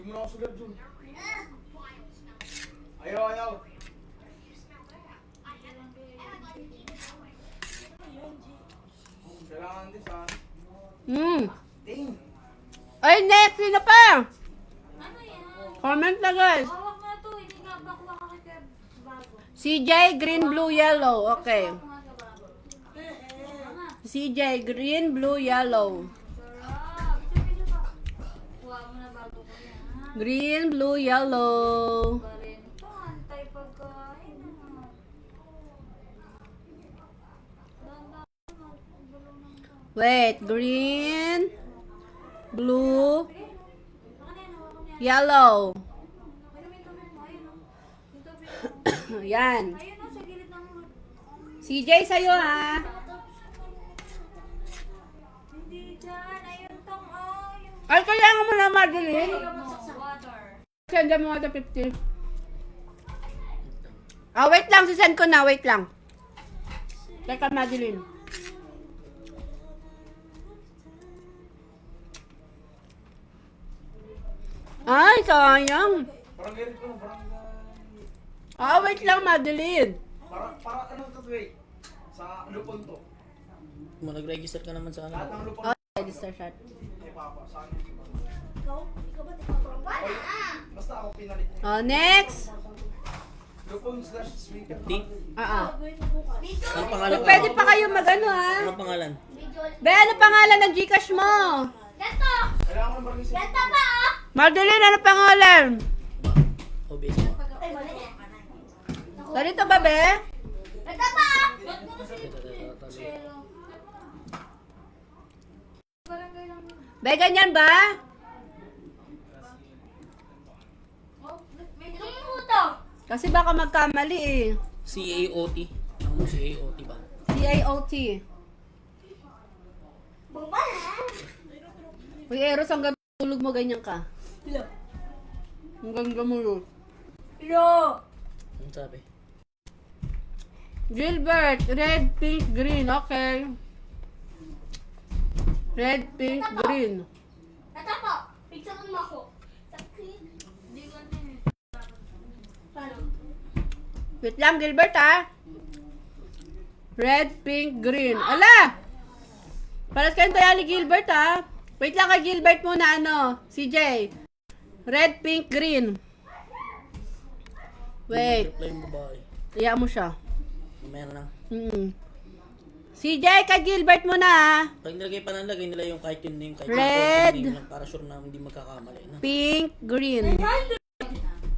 Hindi mo na ako sulat dun. Ayaw, ayaw. Kailangan din sa Ding. Ay, next! Sino pa? Ano yan? Comment na guys. Hawak na to, hindi nga bakla ka kay bago. CJ, green, blue, yellow. Okay. Hawak nga sa bago. CJ, green, blue, yellow. Sarap. Sabi niyo pa. Kuha mo na bago ko yan. Green, blue, yellow. Pa rin. Ito, antay pagkain. Wait, green, blue, Baka na yan, hawak ko niyan. yellow. Ayun, may tubig mo. Ayun, oh. Yung tubig mo. Yan. Ayun, oh, sa gilid ng... CJ, sa'yo ha. Hindi dyan. Ayun tong, oh. Yung... Ay, kailangan mo na, Madeline. Water. Send mo ito 50. Ah, wait lang. Sisend ko na. Wait lang. Teka, Madeline. Ay, sayang. Parang ganit ko, parang... Ah, wait lang, Madeline. Parang ano to, wait? Sa lupon to. Nag-register ka naman sa Lahat ano. ng lupon. Oh, register shot. Ay, papa, saan yun? Basta ako pinalit niya. Oh, next. Lupon slash sweet. 50? Kung Anong pangalan ka? pwede pa kayo mag-ano ha. Anong pangalan? Be, ano pangalan ng Gcash mo? Kailangan ko ng barnisip. Madeline, ano pangalan? OBS mo. Ganito ba, Be? Barangay lang yun. Be, ganyan ba? Oh, may puto. Kasi baka magkamali eh. CAOT. Ano mo CAOT ba? CAOT. Uy, Eros, hanggang tulog mo ganyan ka. Hanggang gamulog. Anong sabi? Gilbert, red, pink, green. Okay. Red, pink, green. Ito po. Picturean mo ako. Hindi ko din eh. Wait lang, Gilbert, ha? Red, pink, green. Ala! Paras kayong tayo ni Gilbert, ha? Wait lang kay Gilbert muna, ano? CJ. Red, pink, green. Wait. Reply yung babae. Iya mo siya. Mamaya na lang. CJ, kay Gilbert muna, ha? Pag nilagay pa nilagay nila yung kahit yun na yung kahit Red. yung name lang para sure na hindi magkakamali. Na. Pink, green.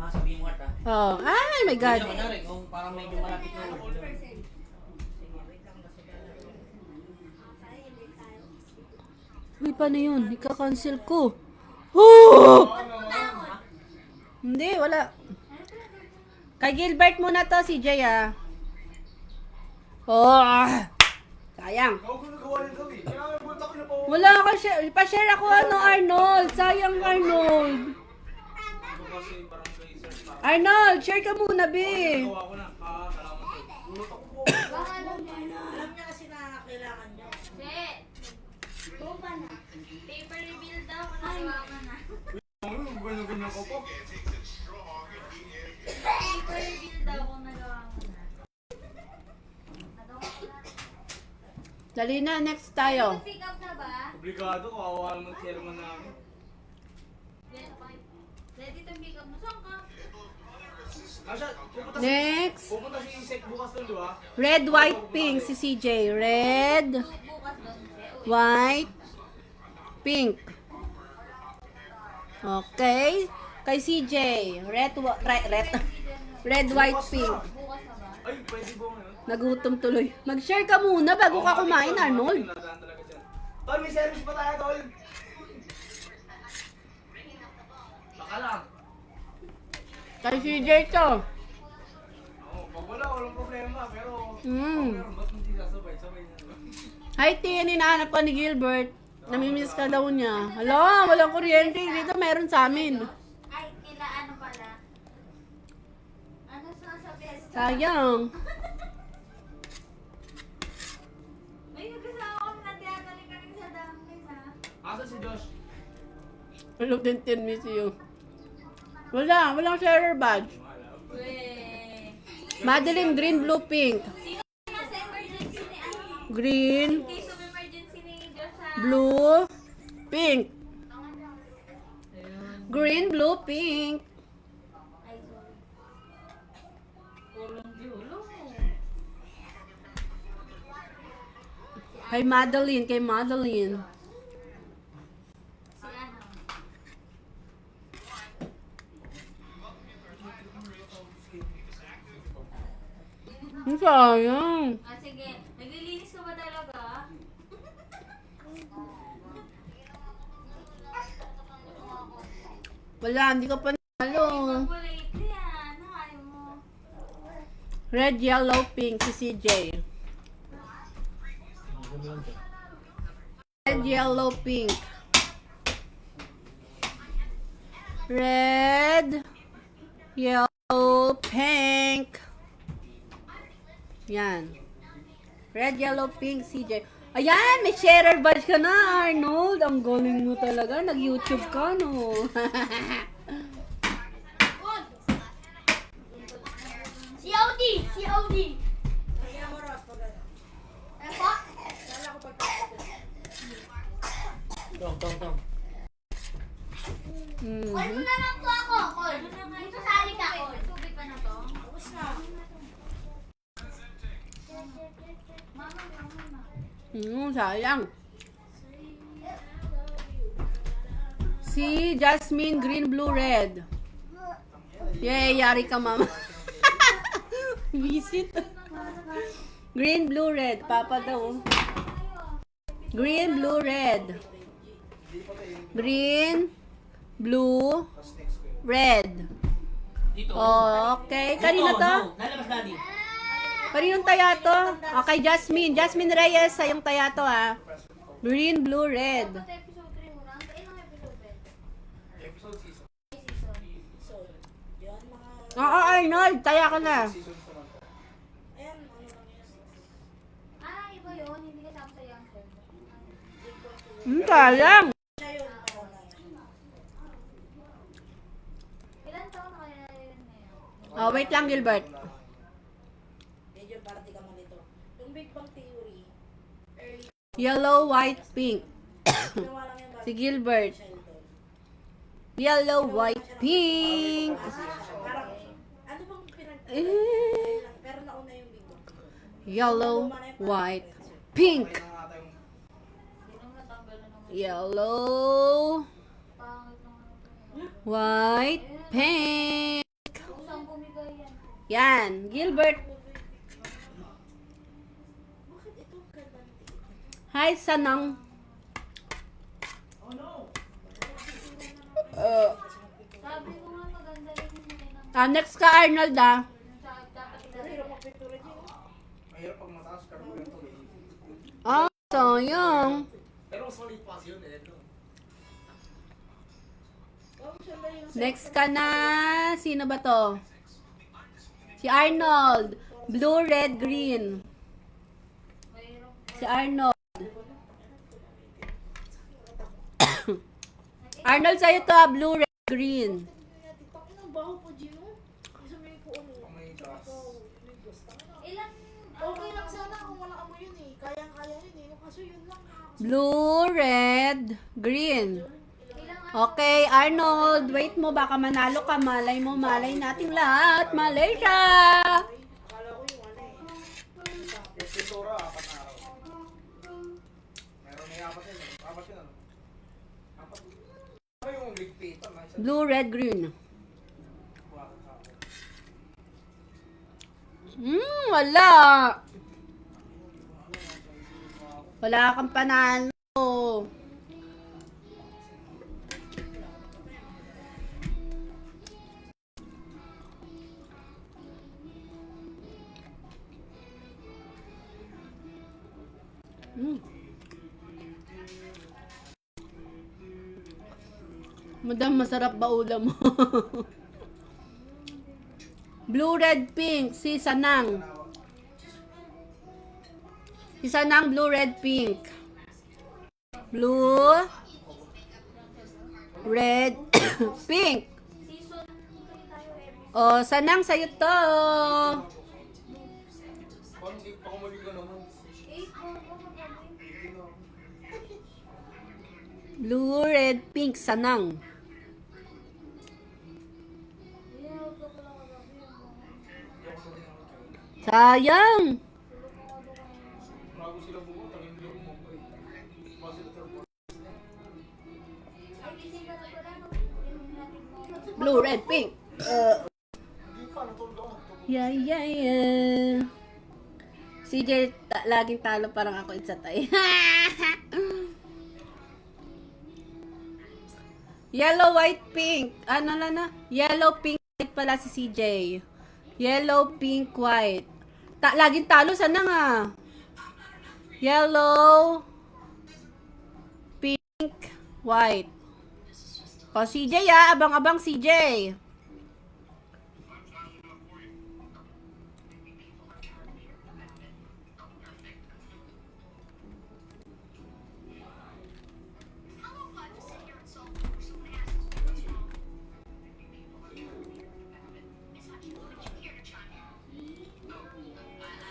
Sabihin mo Marta. Oh, ay my God. Hindi naman kung parang medyo malapit na. Uy, paano yun? Ika-cancel ko. Oh! Hindi, wala. Kay Gilbert muna to, CJ, ah. Oh! Sayang. Ako ko nagawa nito eh. Kailangan mo ko na po. Wala ka share. Pa-share ako, ano, Arnold. Sayang, Arnold. Ito kasi parang research pa. Arnold, share ka muna, be. Nagawa ko na. Salamat po. Ulot ako po. Alam niya kasi na kailangan niyo. Hindi. Paper reveal daw. Nagawa ko na. Ganyan-ganyan ko po. Paper reveal daw kung nagawa ko na. Nagawa ko na. Dali na, next tayo. Pick up na ba? Obligado, kawawa naman chairman namin. Ready to pick up mo. Saan ka? Asya, Next. pupunta si Isek bukas doon, di ba? Red, white, pink, si CJ. Red, Bukas doon. white, pink. Okay. Kay CJ, red, white, pink. Bukas na ba? Ay, pwede ba ngayon? Nagutom tuloy. Mag-share ka muna bago ka kumain, Arnold. Nadaan talaga dyan. Tol, may service pa tayo, Tol. Baka lang. Kay CJ to. Pag wala, walang problema. Pero, Mm. ba't hindi sasabay? Sabay na. Hi, Tin. Hinahanap ka ni Gilbert. Namimiss ka daw niya. Hala, walang kuryente. Dito meron sa amin. Ay, kila ano pala? Ano sasabi? Sayang. May nagkasama ko na tiyatalik ka rin sa dami na. Asa si Josh? Hello, Tintin. Miss you. Walang sharer badge. Weh. Madeline, green, blue, pink. Sino nasa emergency ni ano? Green, Case of emergency ni Diyos ha? blue, pink. Green, blue, pink. Ay, sorry. Ulong di ulong. Kay Madeline, kay Madeline. Si ano? Ang sayang. Ah, sige. Naglilinis ka ba talaga? Wala, hindi ka pa nalo. Wala ito yan. Ayaw mo. Red, yellow, pink, si CJ. Red, yellow, pink. Red, yellow, pink. Yan. Red, yellow, pink, CJ. Ayan, may sharer badge ka na, Arnold. Ang galing mo talaga. Nag-YouTube ka, no? Si Audi! Si Audi! Epo? Tong. Call mo na lang po ako. Call. Sasali ka. Tubig pa na to? Tapos na. Mama. Sayang. Si Jasmine, green, blue, red. Yay, yari ka, mama. Visit. Green, blue, red. Papa daw. Green, blue, red. Green, blue, red. Dito. Oh, okay. Kanina to? No. Lalabas daddy. Kaninong taya to? Okay, Jasmine. Jasmine Reyes, sayong taya to, ha. Green, blue, red. Ba't episode 3 mo lang? Ilang episode ba? Episode season. Season. Oo, Arnold. Taya ka na. Seasons naman po. Ah, iba yun. Hindi ka tapos sa young film. Sayang. Ilan taon na kaya yun ngayon? Oh, wait lang, Gilbert. Medyo party ka mo nito. Yung Big Bang Theory, early, Yellow, white, pink. ginawa lang yung Si Gilbert. Sheldon. Yellow, white, pink. Parang, ano bang Eh, pero nauna yung Big Bang. Yellow, white, pink. Kaya nga tayong Hindi nang natanggal na naman. Yellow, Pangit ng ano. white, pink. Kung saan bumigay yan? Yan, Gilbert. Bakit ito ganda? Hi, Sanang. Sabi ko nga maganda rin yung mga nang Next ka, Arnold, ah. dapat Hirap magpintura dyan. mahirap pag mataas ka rin ganito eh. Oh, sayang. Pero mas maliit pa kasi yun eh. No? Next ka na. Sino ba to? Si Arnold. Blue, red, green. mahirap. Si Arnold. Arnold, sa'yo to, ah. Blue, red, green. Takin ang baho po, Gino. Isa may po ano. Pag may gas. Ilan? Okay lang sana kung wala amoy yun eh. Kayang-kaya yun eh. Kaso yun lang. Blue, red, green. Ilang Okay, Arnold, wait mo, baka manalo ka. Malay mo, malay nating lahat. Malaysia! Akala ko yung ano eh. Yung pintura, 4 na araw. Meron may 4 yun eh. 4 yun ano? 4. Ano yung ligpitan na isa? Blue, red, green. Wala. Wala kang panalo. Madam, masarap ba ulam mo? Blue, red, pink. Si Sanang. Si Sanang, blue, red, pink. Blue, red, pink. season O, sanang sa'yo to. Parang hindi pa ako maligo naman. Blue, red, pink, sanang. Sayang. Bago sila pumunta, hindi ako mabay. Blue, red, pink. Hindi pa, natulog ako. Yeah, yeah, yeah. CJ, laging talo parang ako insatay. Yellow, white, pink. Ano na? Yellow, pink, white pala si CJ. Yellow, pink, white. Laging talo, sana nga. Yellow, pink, white. O, CJ abang-abang CJ.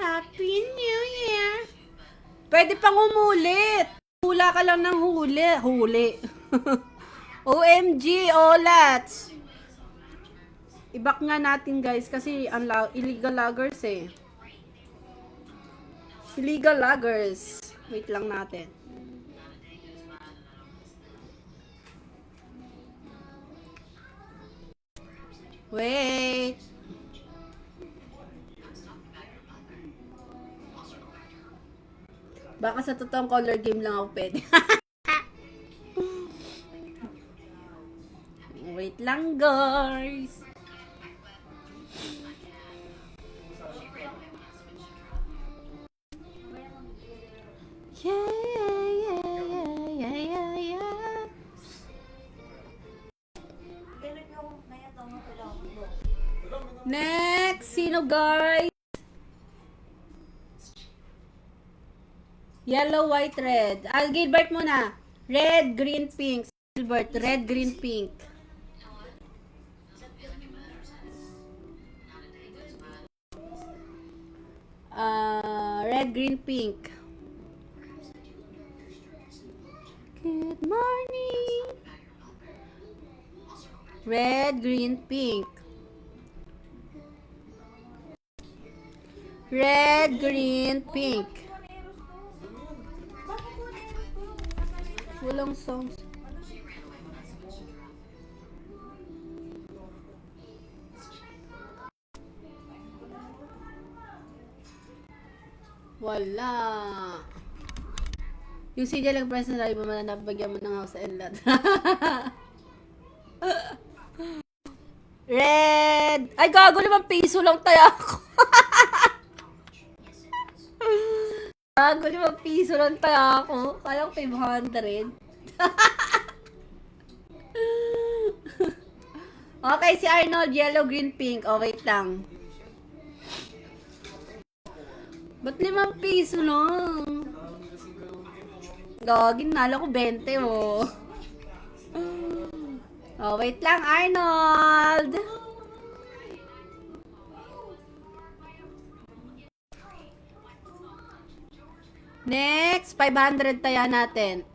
Happy New Year! Pwede pang umulit. Hula ka lang ng huli. Huli. OMG, Olats. I-back nga natin guys kasi illegal loggers eh. Illegal loggers. Wait lang natin. Wait. Baka sa totoong color game lang ako pwede. Wait lang, guys. Yeah, yeah, yeah, yeah, yeah, yeah. Next, sino guys? Yellow, white, red. Gilbert muna. Red, green, pink. Gilbert, red, green, pink. Red, green, pink. Good morning. Red, green, pink. Red, green, pink. Walang songs. Wala. Yung CD lang personal mo man nabagyan mo ng house and lot. Red! Ay, gago naman, piso lang tayo ako. Gago naman, piso lang tayo ako. Kala ko 500. Okay, si Arnold, yellow, green, pink. Oh, wait lang. Ba't 5 piso lang? Gagin, nala ko 20 oh. Oh, wait lang, Arnold. Next, 500 taya natin.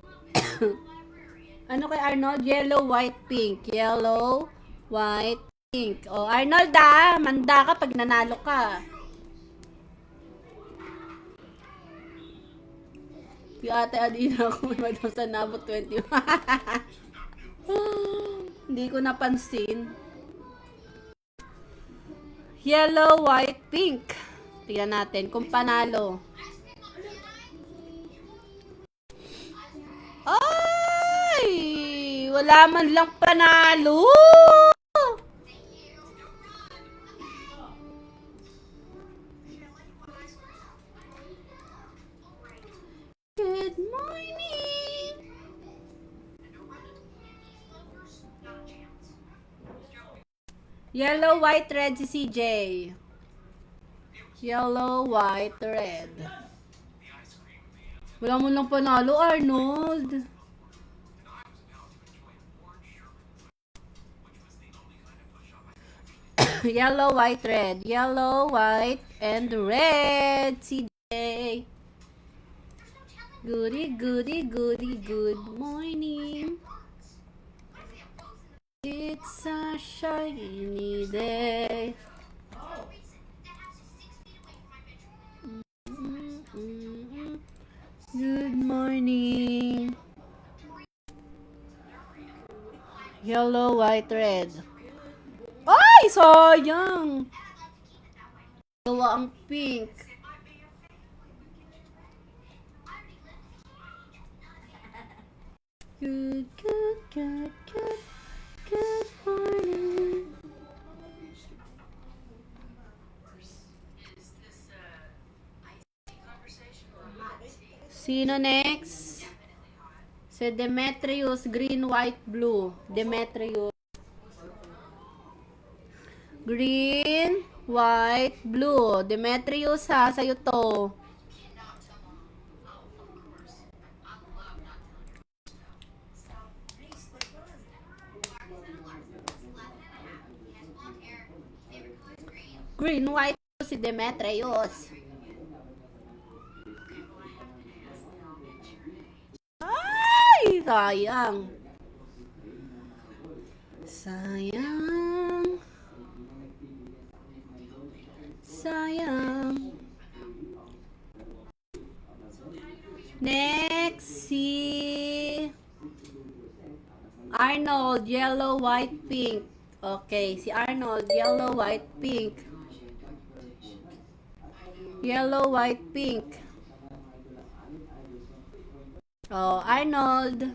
Ano kay Arnold? Yellow, white, pink. Yellow, white, pink. Oh, Arnold manda ka pag nanalo ka. Yung ate Adina ako may madam sa nabot 20. Hindi ko napansin. Yellow, white, pink. Tingnan natin kung panalo. Ay! Wala man lang panalo! Good morning! Yellow, white, red si CJ. Yellow, white, red. Wala mo lang panalo, Arnold. Yellow, white, red. Yellow, white, and red. CJ. Goody, goody, goody, good morning. It's a shiny day. Good morning. Yellow, white, red. Ay, sayang. Gawa ang pink. Good, good, good, good. Good morning. Sino next? Si Demetrius, green, white, blue. Demetrius. Green, white, blue. Demetrius ha, sa'yo to. Green, white, blue si Demetrius. Ay, sayang. Sayang. Sayang. Next, si Arnold, yellow, white, pink. Okay, si Arnold, yellow, white, pink. Yellow, white, pink. Oh, Arnold.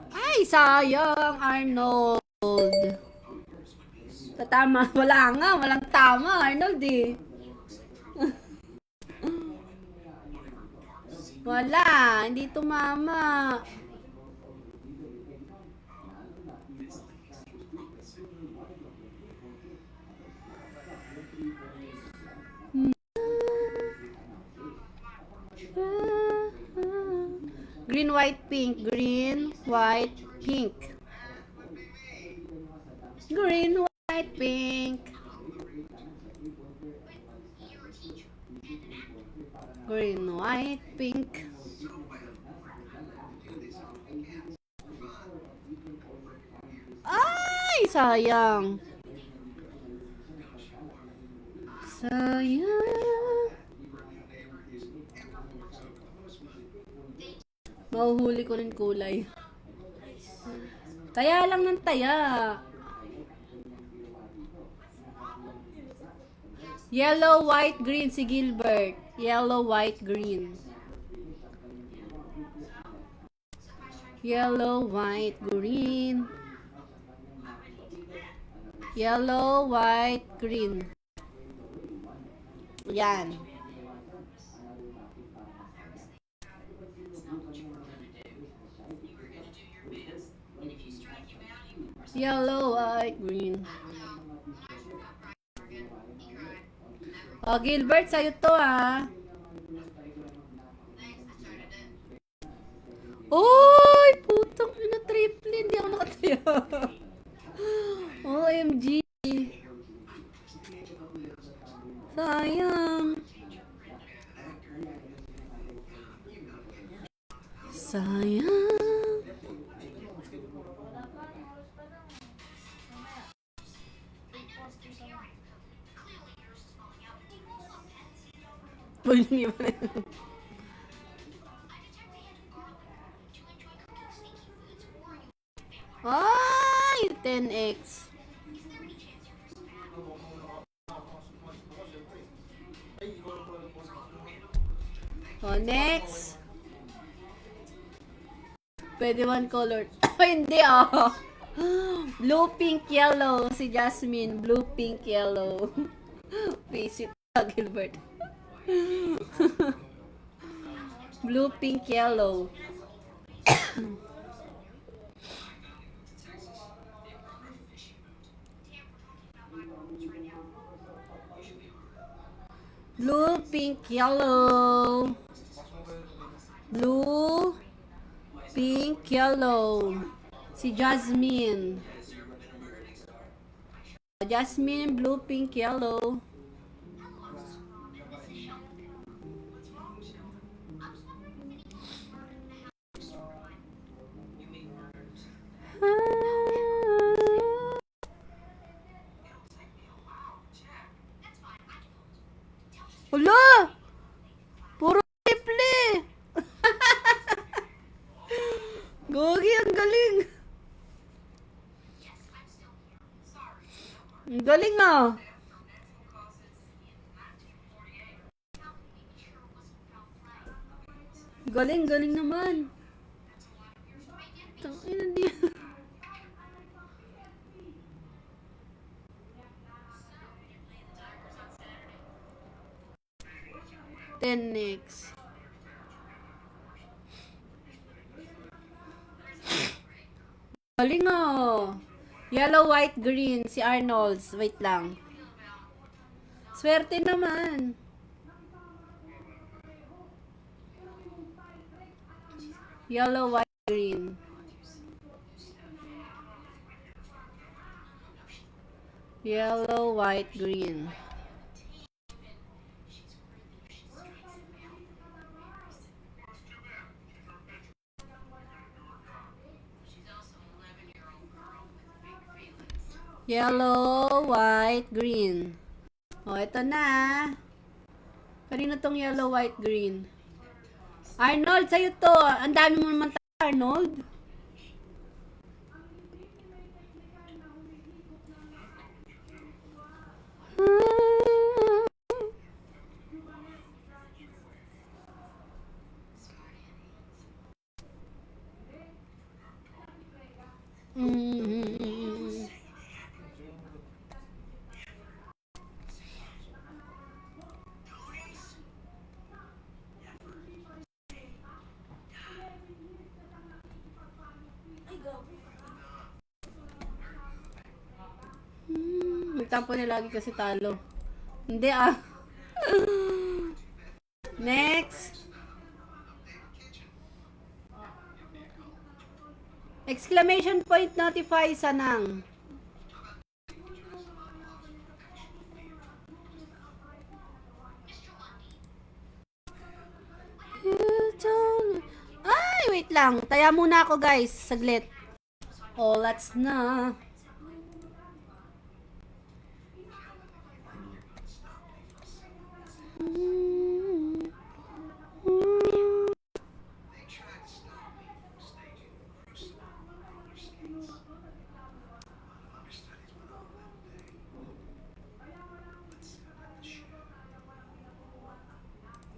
Ay, sayang, Arnold. Tama, wala nga, walang tama, Arnold eh. Wala, hindi tumama. Green, white, pink. Green, white, pink. Green, white, pink. Green, white, pink. Ay, sayang. Sayang. Mahuhuli ko rin kulay. Taya lang ng taya. Yellow, white, green si Gilbert. Yellow, white, green. Yellow, white, green. Yellow, white, green. Yan. Yellow, white, green. Oh, Gilbert, sa'yo to ah. Oy, putang ina, triple. Hindi ako nakataya. OMG. Sayang. Sayang. Uy, hindi pa rin. Ay, 10x. Oh, next. Pwede one color. Ay, hindi ah. Blue, pink, yellow. Si Jasmine. Blue, pink, yellow. Visit Gilbert. Blue, pink, yellow. Blue, pink, yellow. Blue, pink, yellow. Si Jasmine. Jasmine, blue, pink, yellow. Hala! Puro triple! Gogi, ang galing! Ang galing ah! Galing, galing naman! Tangina di. Ten next. Galing oh. Yellow, white, green. Si Arnold's. Wait lang. Swerte naman. Yellow, white, green. Yellow, white, green. Yellow, white, green. O, ito na. Kanino tong yellow, white, green? Arnold, sa'yo to. Ang dami mo naman tayo, Arnold. Nagtampo niya lagi kasi talo. Hindi ah. Next. Exclamation point notify sanang. Ay, wait lang. Taya muna ako guys. Saglit. Oh, let's na.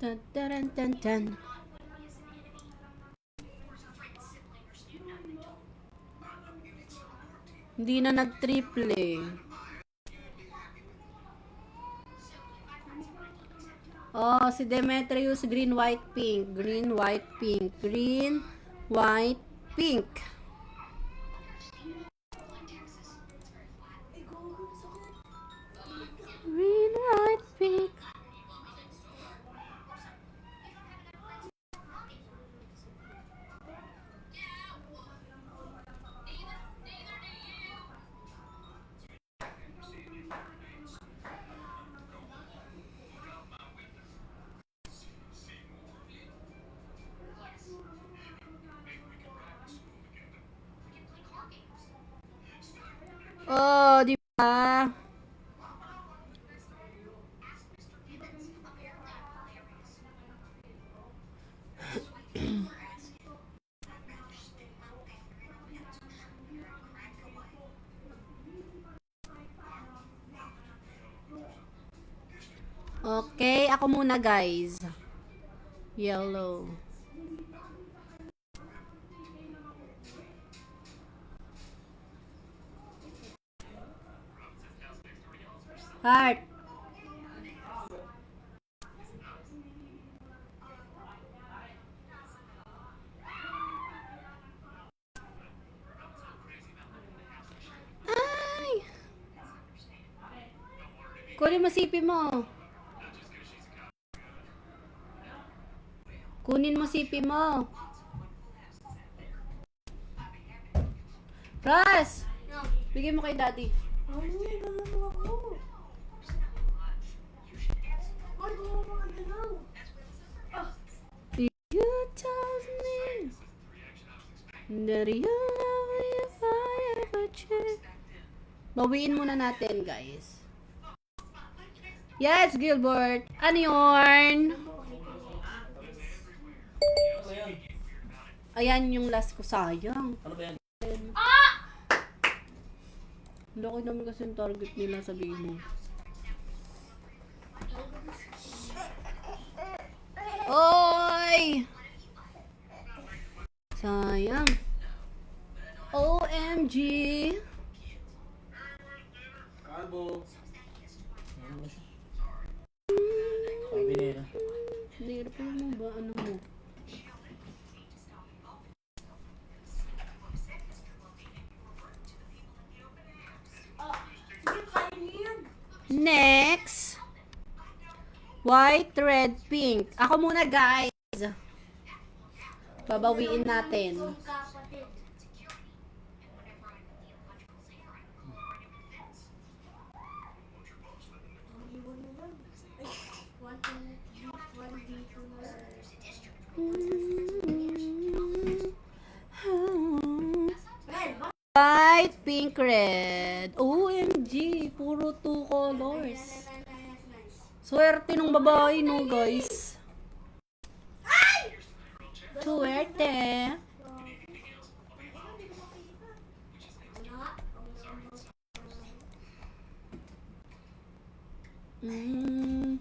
Dun, dun, dun, dun. Hindi na nag-triple. Oh, si Demetrius, green, white, pink. Green, white, pink. Green, white, pink. Green, white, pink. Oh, di ba? Okay, ako muna guys. Yellow. Heart. Ay! Kunin mo sipi mo. Kunin mo sipi mo. Ras! Bigay mo kay daddy. You told me that you love me if I ever change. Bawiin muna natin, guys. Yes, Gilbert. Ano yun? Ano ba yan? Ayan yung last ko. Sayang. Ano ba yan? Laki naman kasi yung target nila, sabihin mo. Oy! Sayang. OMG! Kalbo. Sabi nila. Hindi, mo ba? Ano mo? Next. White, red, pink. Ako muna, guys. Babawiin natin. Kapatid. White, pink, red. OMG, puro 2 colors. Swerte ng babae, no, guys. Swerte. Mm.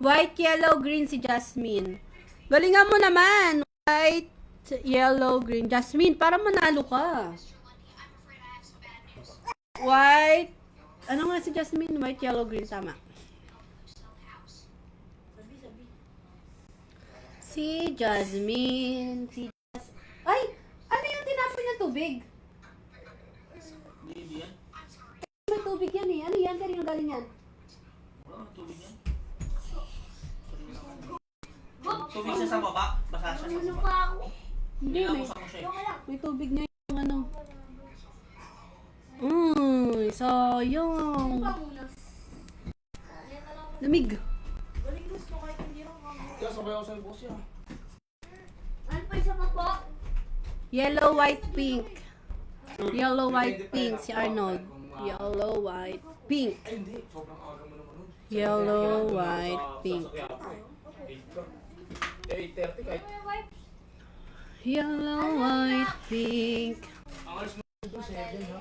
White, yellow, green si Jasmine. Galingan mo naman. White, yellow, green. Jasmine, para manalo ka. White. Ano nga si Jasmine? White, yellow, green. Tama. Si Jasmine. Ay! Ano yung tinapon niya tubig? Hindi yan. May tubig yan eh. Ano yan? Kanino galing yan? Wala nang tubig yan. Tubig siya sa baba. Basa siya sa baba. Hindi, Hindi may, ako sa siya. may tubig niya yung ano. Uy, sayang. Lamig. Kaya sabay ako sa boss yan. Ano pa isa pa po? Yellow, white, pink. Yellow, white, pink si Arnold. Yellow, white, pink. Ay, hindi. Sobrang aga mo naman nun. Yellow, white, pink. 8:30 kahit. Yellow, white, pink. Ang alas mo dito, 7 ha?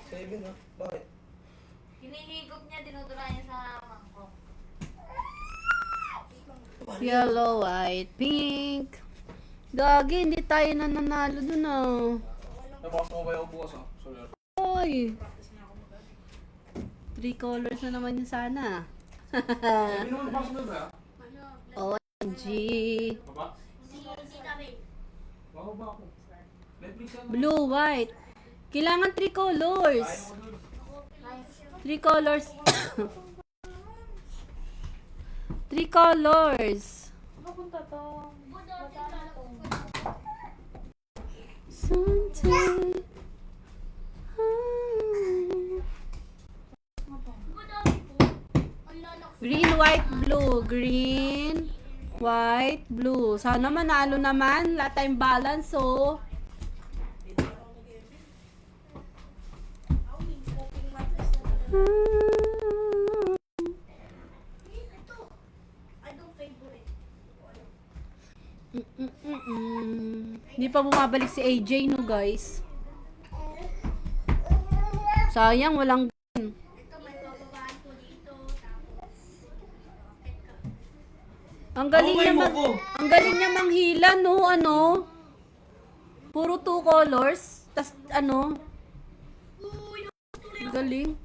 7 ha? Bakit? Hinihigop niya, dinudura niya sa mangkok. Yellow, white, pink. Gagi, hindi tayo nananalo dun ah. Nabakas mo ba yung bukas ha? Sorry. Oy! 3 colors na naman yun sana. Sabi naman bukas mo ba? OMG. Baba? Si David. Baba ako. Netflix yan. Blue, white. Kailangan 3 colors. 3 colors. 3 colors. Sometimes. Green, white, blue. Green, white, blue. Sana manalo naman. Wala tayong balance, oh. Hindi pa bumabalik si AJ, no, guys. Sayang, walang Ito may bababaan ko dito. Tapos, Ang galing niya ang galing niya manghila, no? Ano? Puro 2 colors. Tas ano? Ang galing.